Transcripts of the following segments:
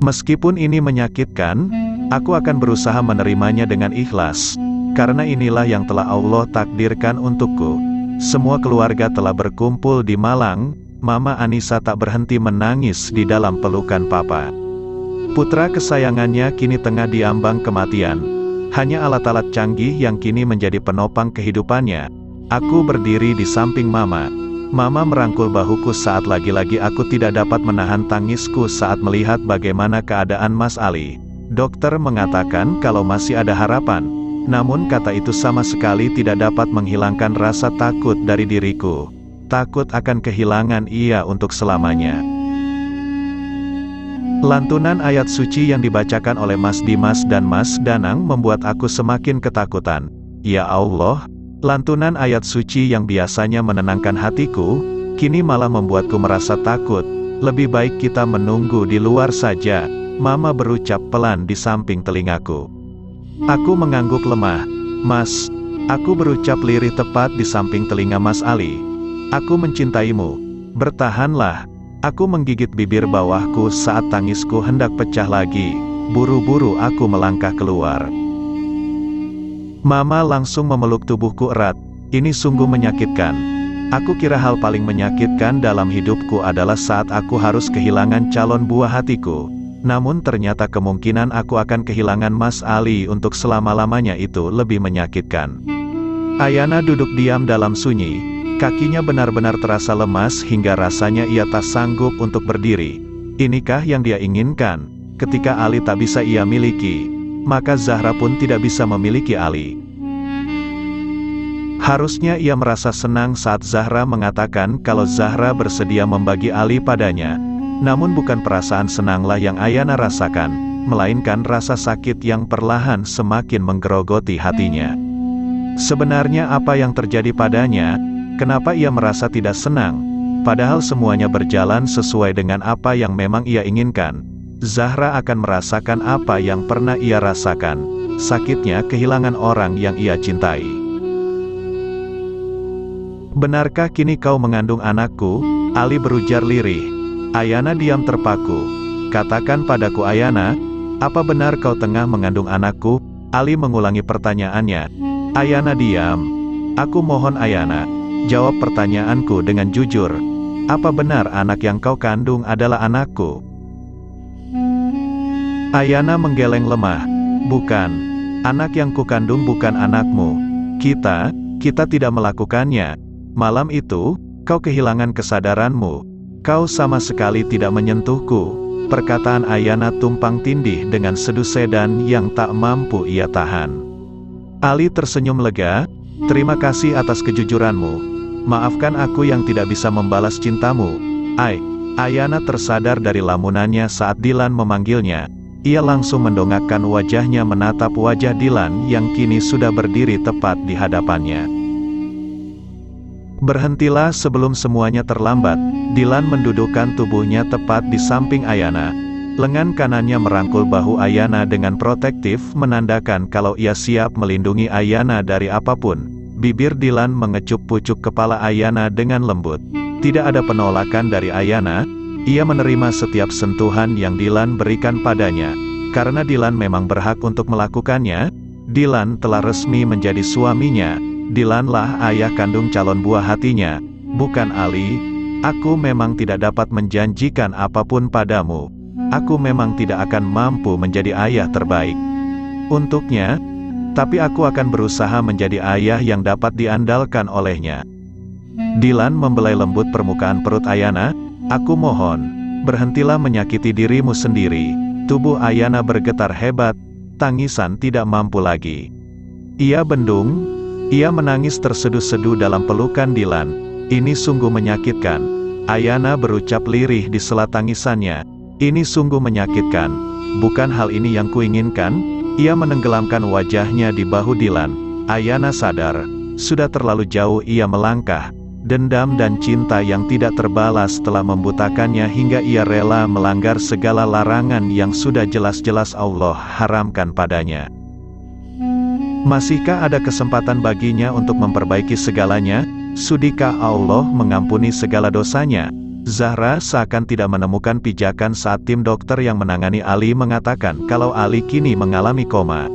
Meskipun ini menyakitkan, aku akan berusaha menerimanya dengan ikhlas, karena inilah yang telah Allah takdirkan untukku. Semua keluarga telah berkumpul di Malang. Mama Anissa tak berhenti menangis di dalam pelukan papa. Putra kesayangannya kini tengah diambang kematian. Hanya alat-alat canggih yang kini menjadi penopang kehidupannya. Aku berdiri di samping Mama. Mama merangkul bahuku saat lagi-lagi aku tidak dapat menahan tangisku saat melihat bagaimana keadaan Mas Ali. Dokter mengatakan kalau masih ada harapan. Namun kata itu sama sekali tidak dapat menghilangkan rasa takut dari diriku. Takut akan kehilangan ia untuk selamanya. Lantunan ayat suci yang dibacakan oleh Mas Dimas dan Mas Danang membuat aku semakin ketakutan. Ya Allah, lantunan ayat suci yang biasanya menenangkan hatiku, kini malah membuatku merasa takut. Lebih baik kita menunggu di luar saja, Mama berucap pelan di samping telingaku. Aku mengangguk lemah. Mas, aku berucap lirih tepat di samping telinga Mas Ali. Aku mencintaimu. Bertahanlah. Aku menggigit bibir bawahku saat tangisku hendak pecah lagi. Buru-buru aku melangkah keluar. Mama langsung memeluk tubuhku erat. Ini sungguh menyakitkan. Aku kira hal paling menyakitkan dalam hidupku adalah saat aku harus kehilangan calon buah hatiku. Namun ternyata kemungkinan aku akan kehilangan Mas Ali untuk selama-lamanya itu lebih menyakitkan. Ayana duduk diam dalam sunyi. Kakinya benar-benar terasa lemas hingga rasanya ia tak sanggup untuk berdiri. Inikah yang dia inginkan? Ketika Ali tak bisa ia miliki, maka Zahra pun tidak bisa memiliki Ali. Harusnya ia merasa senang saat Zahra mengatakan kalau Zahra bersedia membagi Ali padanya. Namun bukan perasaan senanglah yang Ayana rasakan, melainkan rasa sakit yang perlahan semakin menggerogoti hatinya. Sebenarnya apa yang terjadi padanya? Kenapa ia merasa tidak senang? Padahal semuanya berjalan sesuai dengan apa yang memang ia inginkan. Zahra akan merasakan apa yang pernah ia rasakan. Sakitnya kehilangan orang yang ia cintai. Benarkah kini kau mengandung anakku? Ali berujar lirih. Ayana diam terpaku. Katakan padaku Ayana, apa benar kau tengah mengandung anakku? Ali mengulangi pertanyaannya. Ayana diam. Aku mohon Ayana, jawab pertanyaanku dengan jujur. Apa benar anak yang kau kandung adalah anakku? Ayana menggeleng lemah. Bukan. Anak yang kukandung bukan anakmu. Kita tidak melakukannya. Malam itu, kau kehilangan kesadaranmu. Kau sama sekali tidak menyentuhku. Perkataan Ayana tumpang tindih dengan sedu sedan yang tak mampu ia tahan. Ali tersenyum lega. Terima kasih atas kejujuranmu. Maafkan aku yang tidak bisa membalas cintamu. Ayana tersadar dari lamunannya saat Dilan memanggilnya. Ia langsung mendongakkan wajahnya menatap wajah Dilan yang kini sudah berdiri tepat di hadapannya. Berhentilah sebelum semuanya terlambat. Dilan mendudukkan tubuhnya tepat di samping Ayana. Lengan kanannya merangkul bahu Ayana dengan protektif menandakan kalau ia siap melindungi Ayana dari apapun. Bibir Dilan mengecup pucuk kepala Ayana dengan lembut. Tidak ada penolakan dari Ayana. Ia menerima setiap sentuhan yang Dilan berikan padanya. Karena Dilan memang berhak untuk melakukannya. Dilan telah resmi menjadi suaminya. Dilanlah ayah kandung calon buah hatinya, bukan Ali. Aku memang tidak dapat menjanjikan apapun padamu. Aku memang tidak akan mampu menjadi ayah terbaik untuknya. Tapi aku akan berusaha menjadi ayah yang dapat diandalkan olehnya. Dilan membelai lembut permukaan perut Ayana. Aku mohon, berhentilah menyakiti dirimu sendiri. Tubuh Ayana bergetar hebat, tangisan tidak mampu lagi. Ia bendung, ia menangis terseduh-seduh dalam pelukan Dilan. Ini sungguh menyakitkan. Ayana berucap lirih di sela tangisannya. Ini sungguh menyakitkan. Bukan hal ini yang kuinginkan. Ia menenggelamkan wajahnya di bahu Dilan. Ayana sadar, sudah terlalu jauh ia melangkah. Dendam dan cinta yang tidak terbalas telah membutakannya hingga ia rela melanggar segala larangan yang sudah jelas-jelas Allah haramkan padanya. Masihkah ada kesempatan baginya untuk memperbaiki segalanya? Sudikah Allah mengampuni segala dosanya? Zahra seakan tidak menemukan pijakan saat tim dokter yang menangani Ali mengatakan kalau Ali kini mengalami koma.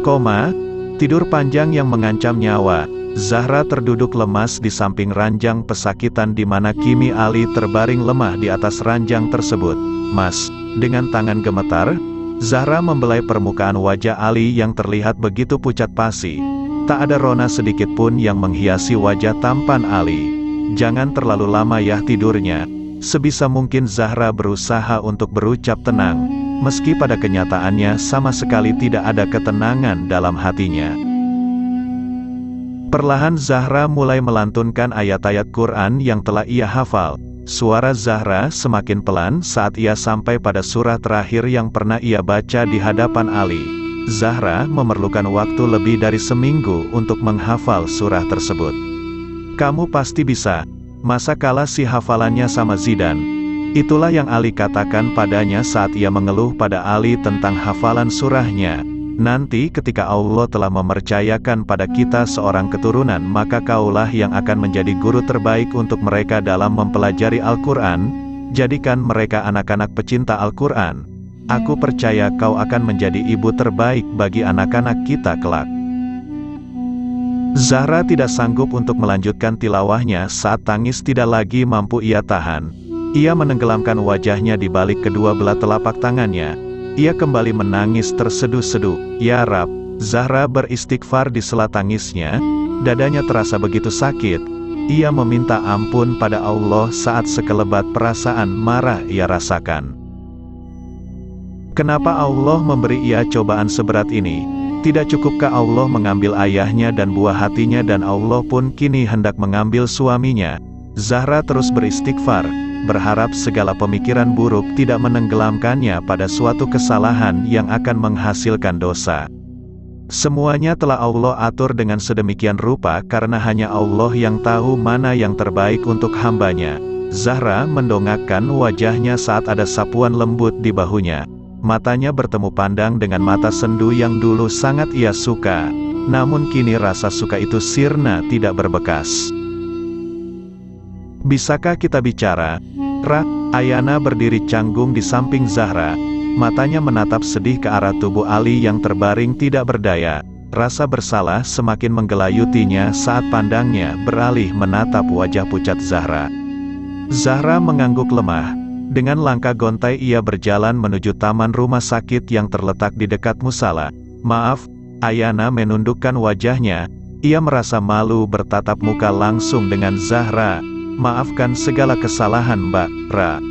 Koma? Tidur panjang yang mengancam nyawa. Zahra terduduk lemas di samping ranjang pesakitan di mana kini Ali terbaring lemah di atas ranjang tersebut. Mas, dengan tangan gemetar, Zahra membelai permukaan wajah Ali yang terlihat begitu pucat pasi. Tak ada rona sedikit pun yang menghiasi wajah tampan Ali. Jangan terlalu lama ya tidurnya. Sebisa mungkin Zahra berusaha untuk berucap tenang, meski pada kenyataannya sama sekali tidak ada ketenangan dalam hatinya. Perlahan Zahra mulai melantunkan ayat-ayat Quran yang telah ia hafal. Suara Zahra semakin pelan saat ia sampai pada surah terakhir yang pernah ia baca di hadapan Ali. Zahra memerlukan waktu lebih dari seminggu untuk menghafal surah tersebut. Kamu pasti bisa. Masa kalah si hafalannya sama Zidane. Itulah yang Ali katakan padanya saat ia mengeluh pada Ali tentang hafalan surahnya. Nanti ketika Allah telah mempercayakan pada kita seorang keturunan, maka kaulah yang akan menjadi guru terbaik untuk mereka dalam mempelajari Al-Quran. Jadikan mereka anak-anak pecinta Al-Quran. Aku percaya kau akan menjadi ibu terbaik bagi anak-anak kita kelak. Zahra tidak sanggup untuk melanjutkan tilawahnya saat tangis tidak lagi mampu ia tahan. Ia menenggelamkan wajahnya di balik kedua belah telapak tangannya. Ia kembali menangis terseduh-seduh. Ya Rab, Zahra beristighfar di sela tangisnya. Dadanya terasa begitu sakit. Ia meminta ampun pada Allah saat sekelebat perasaan marah ia rasakan. Kenapa Allah memberi ia cobaan seberat ini? Tidak cukupkah Allah mengambil ayahnya dan buah hatinya dan Allah pun kini hendak mengambil suaminya? Zahra terus beristighfar, berharap segala pemikiran buruk tidak menenggelamkannya pada suatu kesalahan yang akan menghasilkan dosa. Semuanya telah Allah atur dengan sedemikian rupa karena hanya Allah yang tahu mana yang terbaik untuk hambanya. Zahra mendongakkan wajahnya saat ada sapuan lembut di bahunya. Matanya bertemu pandang dengan mata sendu yang dulu sangat ia suka. Namun kini rasa suka itu sirna tidak berbekas. Bisakah kita bicara? Ra, Ayana berdiri canggung di samping Zahra. Matanya menatap sedih ke arah tubuh Ali yang terbaring tidak berdaya. Rasa bersalah semakin menggelayutinya saat pandangnya beralih menatap wajah pucat Zahra. Zahra mengangguk lemah. Dengan langkah gontai ia berjalan menuju taman rumah sakit yang terletak di dekat musala. Maaf, Ayana menundukkan wajahnya. Ia merasa malu bertatap muka langsung dengan Zahra. Maafkan segala kesalahan Mbak Ra.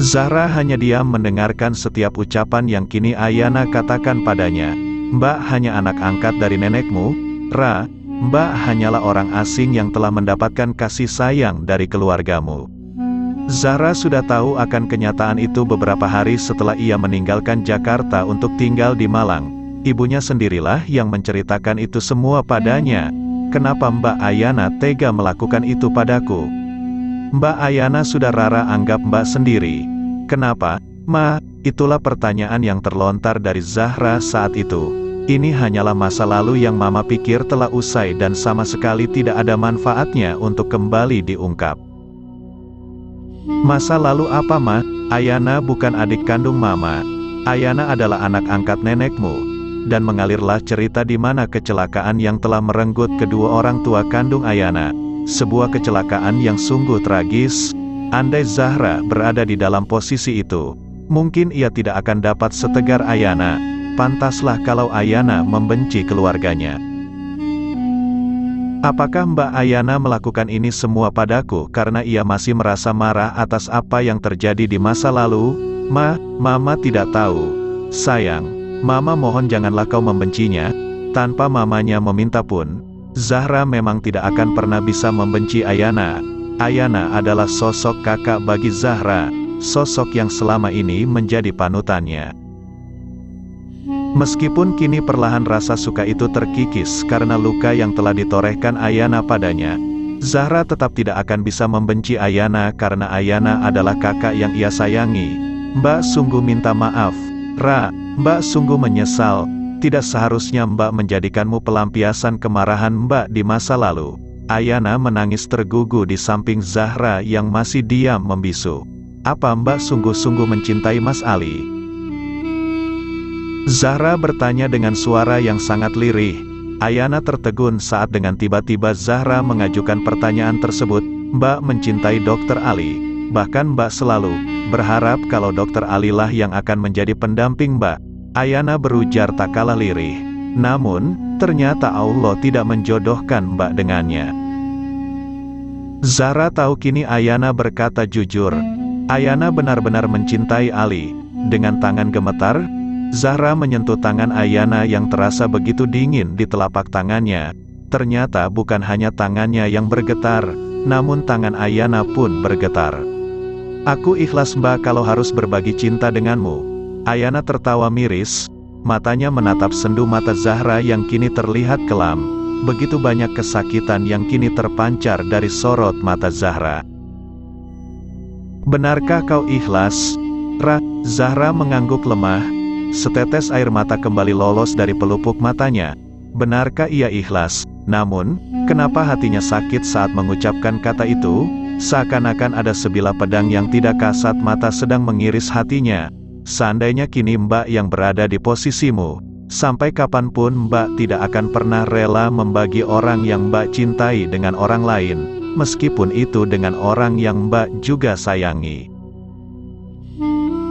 Zahra hanya diam mendengarkan setiap ucapan yang kini Ayana katakan padanya. Mbak hanya anak angkat dari nenekmu, Ra. Mbak hanyalah orang asing yang telah mendapatkan kasih sayang dari keluargamu. Zahra sudah tahu akan kenyataan itu beberapa hari setelah ia meninggalkan Jakarta untuk tinggal di Malang. Ibunya sendirilah yang menceritakan itu semua padanya. Kenapa Mbak Ayana tega melakukan itu padaku? Mbak Ayana sudah Rara anggap Mbak sendiri. Kenapa, Ma? Itulah pertanyaan yang terlontar dari Zahra saat itu. Ini hanyalah masa lalu yang Mama pikir telah usai dan sama sekali tidak ada manfaatnya untuk kembali diungkap. Masa lalu apa Ma? Ayana bukan adik kandung Mama. Ayana adalah anak angkat nenekmu. Dan mengalirlah cerita di mana kecelakaan yang telah merenggut kedua orang tua kandung Ayana. Sebuah kecelakaan yang sungguh tragis. Andai Zahra berada di dalam posisi itu, mungkin ia tidak akan dapat setegar Ayana. Pantaslah kalau Ayana membenci keluarganya. Apakah Mbak Ayana melakukan ini semua padaku karena ia masih merasa marah atas apa yang terjadi di masa lalu? Ma, Mama tidak tahu. Sayang, Mama mohon janganlah kau membencinya. Tanpa mamanya meminta pun, Zahra memang tidak akan pernah bisa membenci Ayana. Ayana adalah sosok kakak bagi Zahra, sosok yang selama ini menjadi panutannya. Meskipun kini perlahan rasa suka itu terkikis karena luka yang telah ditorehkan Ayana padanya, Zahra tetap tidak akan bisa membenci Ayana karena Ayana adalah kakak yang ia sayangi. Mbak sungguh minta maaf, Ra. Mbak sungguh menyesal. Tidak seharusnya Mbak menjadikanmu pelampiasan kemarahan Mbak di masa lalu. Ayana menangis tergugu di samping Zahra yang masih diam membisu. "Apa Mbak sungguh-sungguh mencintai Mas Ali?" Zahra bertanya dengan suara yang sangat lirih. Ayana tertegun saat dengan tiba-tiba Zahra mengajukan pertanyaan tersebut. "Mbak mencintai Dr. Ali. Bahkan Mbak selalu berharap kalau Dr. Ali lah yang akan menjadi pendamping Mbak." Ayana berujar tak kalah lirih. "Namun, ternyata Allah tidak menjodohkan Mbak dengannya." Zahra tahu kini Ayana berkata jujur. Ayana benar-benar mencintai Ali. Dengan tangan gemetar, Zahra menyentuh tangan Ayana yang terasa begitu dingin di telapak tangannya. Ternyata bukan hanya tangannya yang bergetar, namun tangan Ayana pun bergetar. "Aku ikhlas Mbak kalau harus berbagi cinta denganmu." Ayana tertawa miris, matanya menatap sendu mata Zahra yang kini terlihat kelam. Begitu banyak kesakitan yang kini terpancar dari sorot mata Zahra. "Benarkah kau ikhlas, Ra?" Zahra mengangguk lemah. Setetes air mata kembali lolos dari pelupuk matanya. Benarkah ia ikhlas? Namun, kenapa hatinya sakit saat mengucapkan kata itu? Seakan-akan ada sebilah pedang yang tidak kasat mata sedang mengiris hatinya. "Seandainya kini Mbak yang berada di posisimu, sampai kapanpun Mbak tidak akan pernah rela membagi orang yang Mbak cintai dengan orang lain, meskipun itu dengan orang yang Mbak juga sayangi."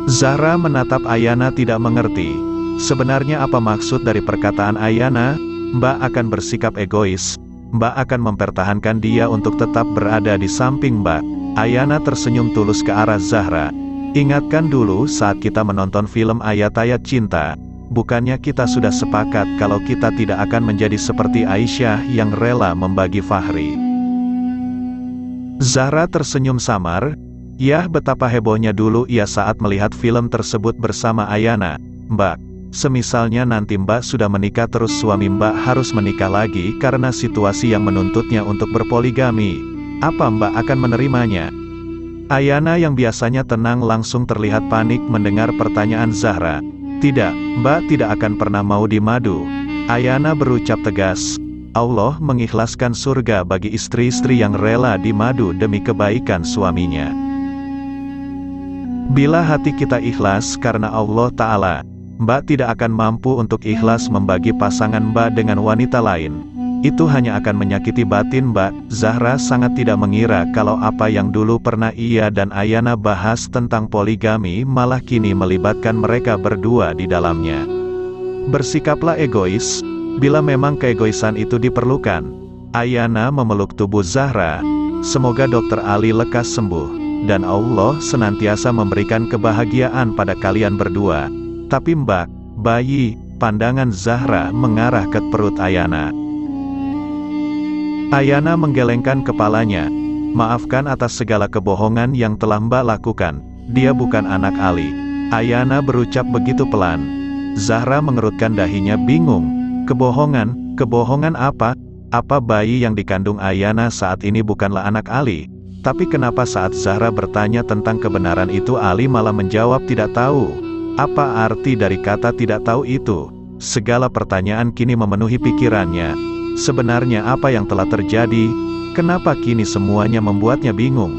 Zahra menatap Ayana tidak mengerti. Sebenarnya apa maksud dari perkataan Ayana? Mbak akan bersikap egois. Mbak akan mempertahankan dia untuk tetap berada di samping Mbak. Ayana tersenyum tulus ke arah Zahra. "Ingatkan dulu saat kita menonton film Ayat-Ayat Cinta. Bukannya kita sudah sepakat kalau kita tidak akan menjadi seperti Aisyah yang rela membagi Fahri?" Zahra tersenyum samar. Yah, betapa hebohnya dulu ia saat melihat film tersebut bersama Ayana. "Mbak, semisalnya nanti Mbak sudah menikah terus suami Mbak harus menikah lagi karena situasi yang menuntutnya untuk berpoligami. Apa Mbak akan menerimanya?" Ayana yang biasanya tenang langsung terlihat panik mendengar pertanyaan Zahra. "Tidak, Mbak tidak akan pernah mau di madu." Ayana berucap tegas. Allah mengikhlaskan surga bagi istri-istri yang rela di madu demi kebaikan suaminya. Bila hati kita ikhlas karena Allah Ta'ala, Mbak tidak akan mampu untuk ikhlas membagi pasangan Mbak dengan wanita lain. Itu hanya akan menyakiti batin Mbak. Zahra sangat tidak mengira kalau apa yang dulu pernah ia dan Ayana bahas tentang poligami malah kini melibatkan mereka berdua di dalamnya. "Bersikaplah egois, bila memang keegoisan itu diperlukan." Ayana memeluk tubuh Zahra. "Semoga Dr. Ali lekas sembuh, dan Allah senantiasa memberikan kebahagiaan pada kalian berdua. Tapi Mbak, bayi," pandangan Zahra mengarah ke perut Ayana. Ayana menggelengkan kepalanya. "Maafkan atas segala kebohongan yang telah Mbak lakukan. Dia bukan anak Ali." Ayana berucap begitu pelan. Zahra mengerutkan dahinya bingung. "Kebohongan? Kebohongan apa? Apa bayi yang dikandung Ayana saat ini bukanlah anak Ali?" Tapi kenapa saat Zahra bertanya tentang kebenaran itu Ali malah menjawab tidak tahu? Apa arti dari kata tidak tahu itu? Segala pertanyaan kini memenuhi pikirannya. Sebenarnya apa yang telah terjadi? Kenapa kini semuanya membuatnya bingung?